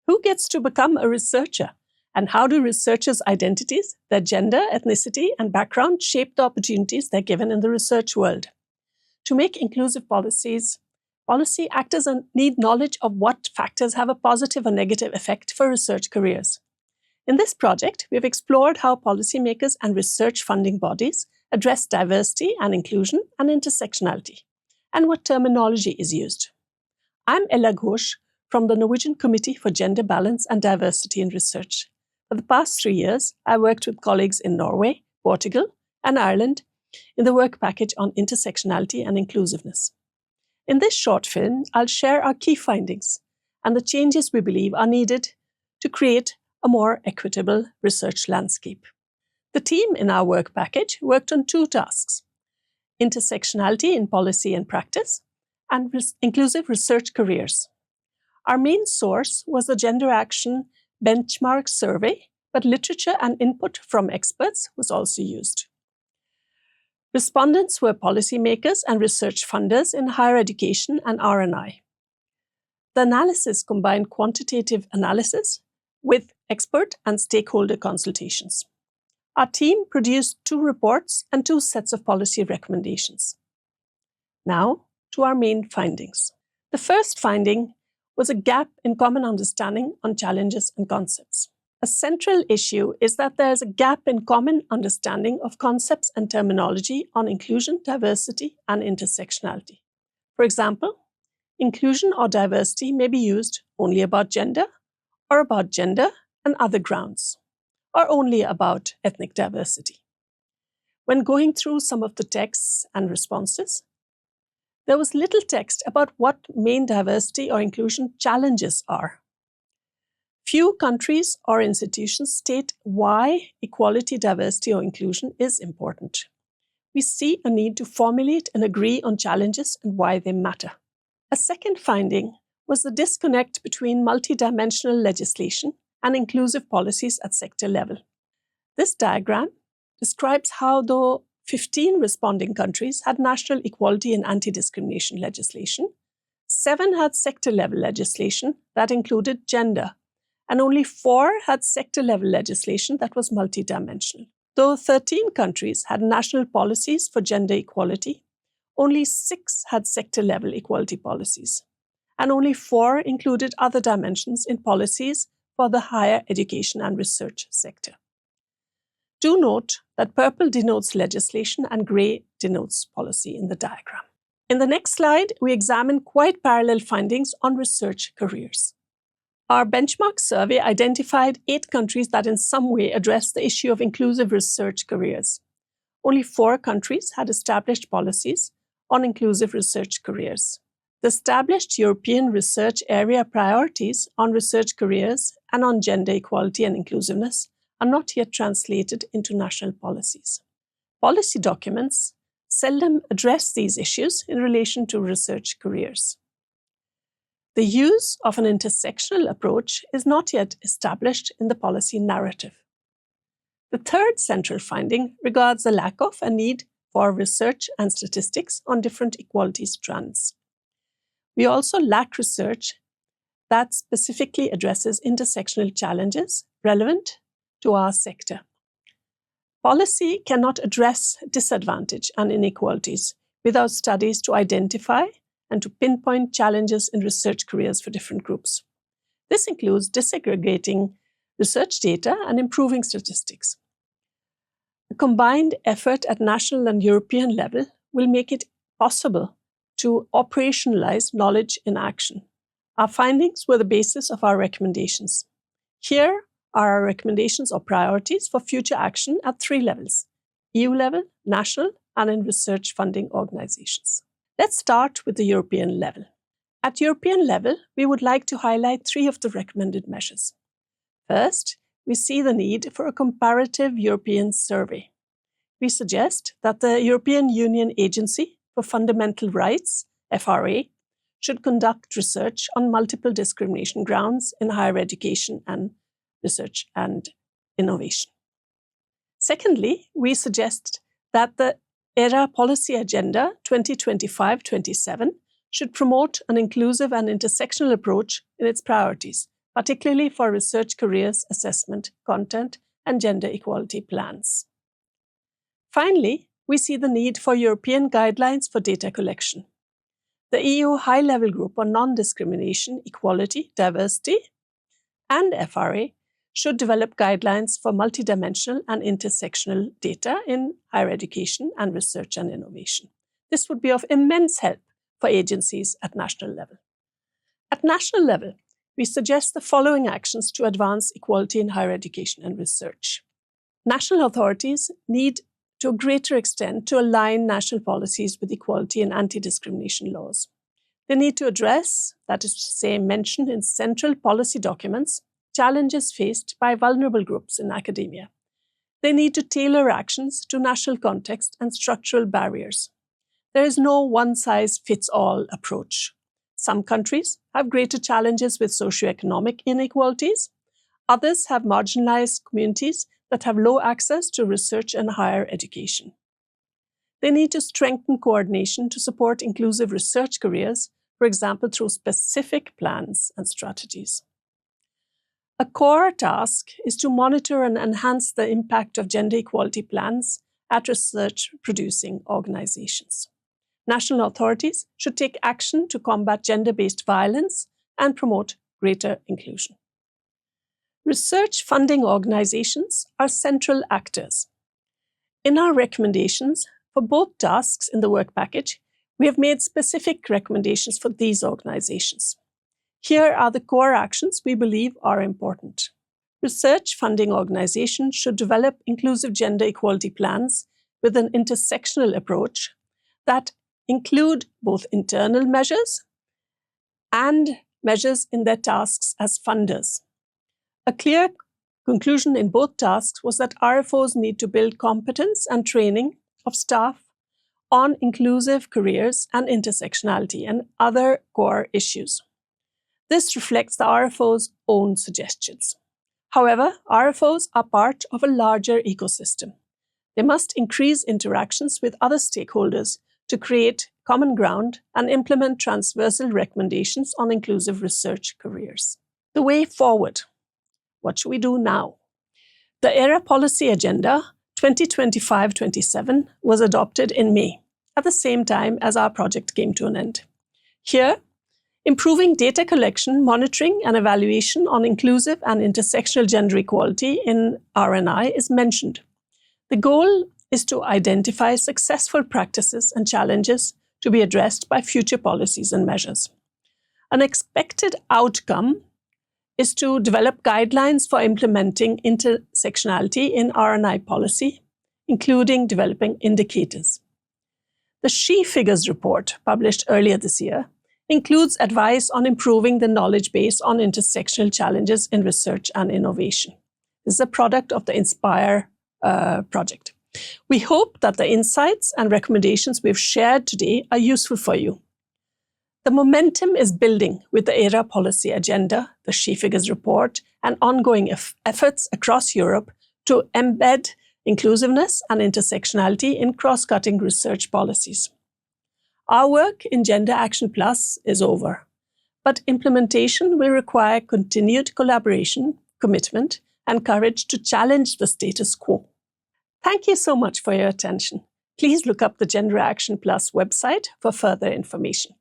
Who gets to become a researcher? And how do researchers' identities, their gender, ethnicity, and background shape the opportunities they're given in the research world? To make inclusive policy actors need knowledge of what factors have a positive or negative effect for research careers. In this project, we've explored how policymakers and research funding bodies address diversity and inclusion and intersectionality, and what terminology is used. I'm Ella Ghosh from the Norwegian Committee for Gender Balance and Diversity in Research. For the past 3 years, I worked with colleagues in Norway, Portugal, and Ireland in the work package on intersectionality and inclusiveness. In this short film, I'll share our key findings and the changes we believe are needed to create a more equitable research landscape. The team in our work package worked on 2 tasks: intersectionality in policy and practice, and inclusive research careers. Our main source was the Gender Action benchmark survey, but literature and input from experts was also used. Respondents were policymakers and research funders in higher education and R&I. The analysis combined quantitative analysis with expert and stakeholder consultations. Our team produced 2 reports and 2 sets of policy recommendations. Now, to our main findings. The first finding was a gap in common understanding on challenges and concepts. A central issue is that there is a gap in common understanding of concepts and terminology on inclusion, diversity, and intersectionality. For example, inclusion or diversity may be used only about gender, or about gender and other grounds, or only about ethnic diversity. When going through some of the texts and responses, there was little text about what main diversity or inclusion challenges are. Few countries or institutions state why equality, diversity, or inclusion is important. We see a need to formulate and agree on challenges and why they matter. A second finding was the disconnect between multidimensional legislation and inclusive policies at sector level. This diagram describes how, though 15 responding countries had national equality and anti-discrimination legislation, 7 had sector-level legislation that included gender, and only 4 had sector-level legislation that was multidimensional. Though 13 countries had national policies for gender equality, only 6 had sector-level equality policies, and only 4 included other dimensions in policies for the higher education and research sector. Do note that purple denotes legislation and grey denotes policy in the diagram. In the next slide, we examine quite parallel findings on research careers. Our benchmark survey identified 8 countries that in some way address the issue of inclusive research careers. Only 4 countries had established policies on inclusive research careers. The established European research area priorities on research careers and on gender equality and inclusiveness are not yet translated into national policies. Policy documents seldom address these issues in relation to research careers. The use of an intersectional approach is not yet established in the policy narrative. The third central finding regards the lack of a need for research and statistics on different equality strands. We also lack research that specifically addresses intersectional challenges relevant to our sector. Policy cannot address disadvantage and inequalities without studies to identify and to pinpoint challenges in research careers for different groups. This includes disaggregating research data and improving statistics. A combined effort at national and European level will make it possible to operationalize knowledge in action. Our findings were the basis of our recommendations. Here are our recommendations or priorities for future action at 3 levels: EU level, national, and in research funding organizations. Let's start with the European level. At European level, we would like to highlight 3 of the recommended measures. First, we see the need for a comparative European survey. We suggest that the European Union Agency for Fundamental Rights, FRA, should conduct research on multiple discrimination grounds in higher education and research and innovation. Secondly, we suggest that the ERA Policy Agenda 2025-27 should promote an inclusive and intersectional approach in its priorities, particularly for research careers assessment, content, and gender equality plans. Finally, we see the need for European guidelines for data collection. The EU High-Level Group on Non-Discrimination, Equality, Diversity, and FRA should develop guidelines for multidimensional and intersectional data in higher education and research and innovation. This would be of immense help for agencies at national level. At national level, we suggest the following actions to advance equality in higher education and research. National authorities need to a greater extent to align national policies with equality and anti-discrimination laws. They need to address, that is to say, mention in central policy documents, challenges faced by vulnerable groups in academia. They need to tailor actions to national context and structural barriers. There is no one-size-fits-all approach. Some countries have greater challenges with socioeconomic inequalities. Others have marginalized communities that have low access to research and higher education. They need to strengthen coordination to support inclusive research careers, for example, through specific plans and strategies. A core task is to monitor and enhance the impact of gender equality plans at research-producing organizations. National authorities should take action to combat gender-based violence and promote greater inclusion. Research funding organizations are central actors. In our recommendations for both tasks in the work package, we have made specific recommendations for these organizations. Here are the core actions we believe are important. Research funding organizations should develop inclusive gender equality plans with an intersectional approach that include both internal measures and measures in their tasks as funders. A clear conclusion in both tasks was that RFOs need to build competence and training of staff on inclusive careers and intersectionality and other core issues. This reflects the RFO's own suggestions. However, RFOs are part of a larger ecosystem. They must increase interactions with other stakeholders to create common ground and implement transversal recommendations on inclusive research careers. The way forward. What should we do now? The ERA Policy Agenda 2025-27 was adopted in May, at the same time as our project came to an end. Here, improving data collection, monitoring, and evaluation on inclusive and intersectional gender equality in R&I is mentioned. The goal is to identify successful practices and challenges to be addressed by future policies and measures. An expected outcome is to develop guidelines for implementing intersectionality in R&I policy, including developing indicators. The She Figures report, published earlier this year, includes advice on improving the knowledge base on intersectional challenges in research and innovation. This is a product of the INSPIRE project. We hope that the insights and recommendations we've shared today are useful for you. The momentum is building with the ERA Policy Agenda, the She Figures report, and ongoing efforts across Europe to embed inclusiveness and intersectionality in cross-cutting research policies. Our work in GenderAction+ is over, but implementation will require continued collaboration, commitment, and courage to challenge the status quo. Thank you so much for your attention. Please look up the GenderAction+ website for further information.